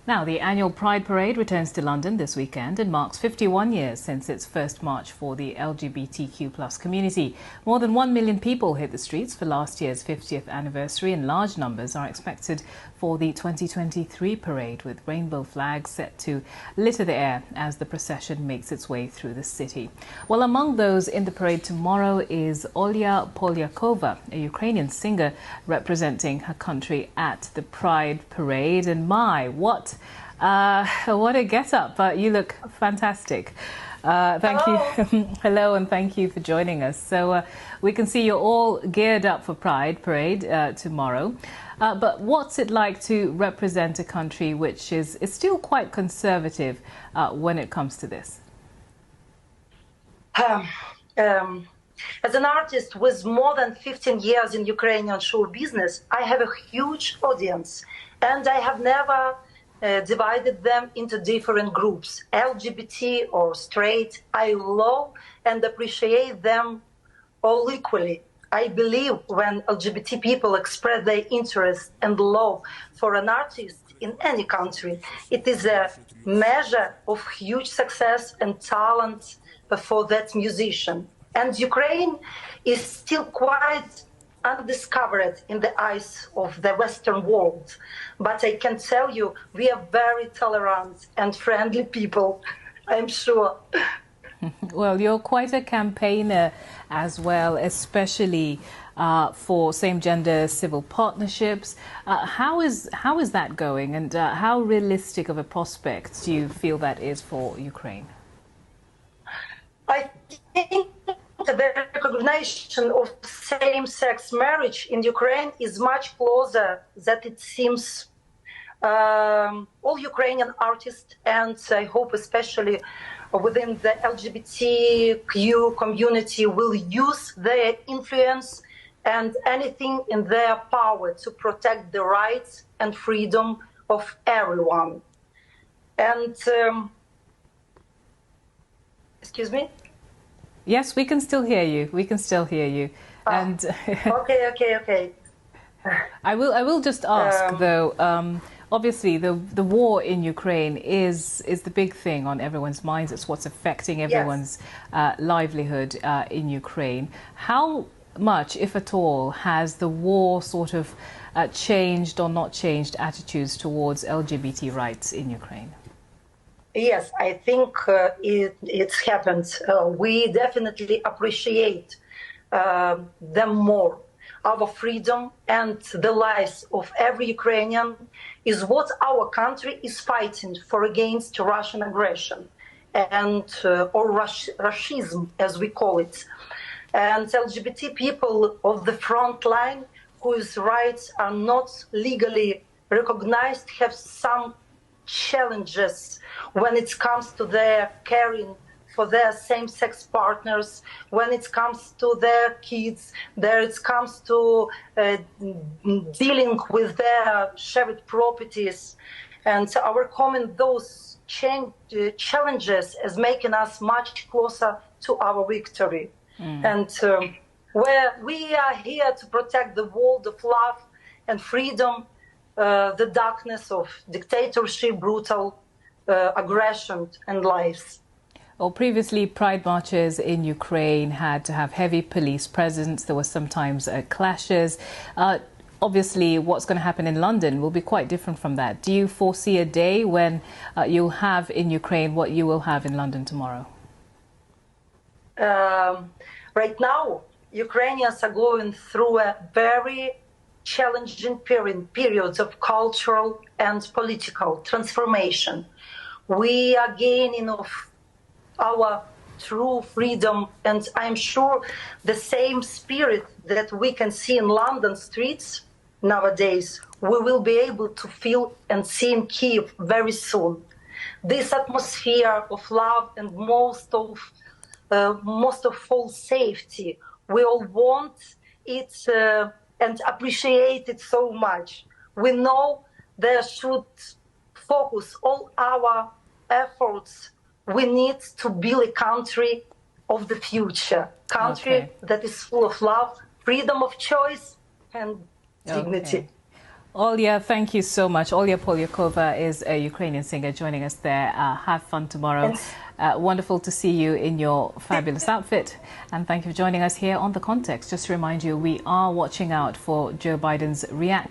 Now, the annual Pride Parade returns to London this weekend and marks 51 years since its first march for the LGBTQ+ community. More than 1 million people hit the streets for last year's 50th anniversary, and large numbers are expected for the 2023 parade, with rainbow flags set to litter the air as the procession makes its way through the city. Well, among those in the parade tomorrow is Oля Polякova, a Ukrainian singer representing her country at the Pride Parade. And what a get-up! You look fantastic. Thank you. Hello, and thank you for joining us. So we can see you're all geared up for Pride Parade tomorrow. But what's it like to represent a country which is still quite conservative when it comes to this? As an artist with more than 15 years in Ukrainian show business, I have a huge audience, and I have never divided them into different groups, LGBT or straight. I love and appreciate them all equally. I believe when LGBT people express their interest and love for an artist in any country, it is a measure of huge success and talent for that musician. And Ukraine is still quite undiscovered in the eyes of the Western world. But I can tell you, we are very tolerant and friendly people, I'm sure. Well, you're quite a campaigner as well, especially for same-gender civil partnerships. How is that going, and how realistic of a prospect do you feel that is for Ukraine? I think the recognition of same-sex marriage in Ukraine is much closer than it seems. All Ukrainian artists, and I hope especially within the LGBTQ community, will use their influence and anything in their power to protect the rights and freedom of everyone. And, excuse me? Yes, we can still hear you. We can still hear you. And Okay. I will just ask though. Obviously, the war in Ukraine is the big thing on everyone's minds. It's what's affecting everyone's livelihood in Ukraine. How much, if at all, has the war sort of changed or not changed attitudes towards LGBT rights in Ukraine? Yes, I think it's happened. We definitely appreciate them more. Our freedom and the lives of every Ukrainian is what our country is fighting for against Russian aggression and or Russism, as we call it. And LGBT people of the front line, whose rights are not legally recognized, have some challenges when it comes to their caring for their same-sex partners, when it comes to their kids, it comes to dealing with their shared properties. And our comment those challenges is making us much closer to our victory. And where we are here to protect the world of love and freedom, the darkness of dictatorship, brutal aggression and lies. Well, previously, Pride marches in Ukraine had to have heavy police presence. There were sometimes clashes. Obviously, what's going to happen in London will be quite different from that. Do you foresee a day when you'll have in Ukraine what you will have in London tomorrow? Right now, Ukrainians are going through a very challenging periods of cultural and political transformation. We are gaining of our true freedom, and I'm sure the same spirit that we can see in London streets nowadays, we will be able to feel and see in Kyiv very soon. This atmosphere of love and most of all safety, we all want it and appreciate it so much. We know there should focus all our efforts. We need to build a country of the future, country that is full of love, freedom of choice and dignity. Oля, thank you so much. Oля Polякova is a Ukrainian singer joining us there. Have fun tomorrow. Wonderful to see you in your fabulous outfit. And thank you for joining us here on The Context. Just to remind you, we are watching out for Joe Biden's reaction.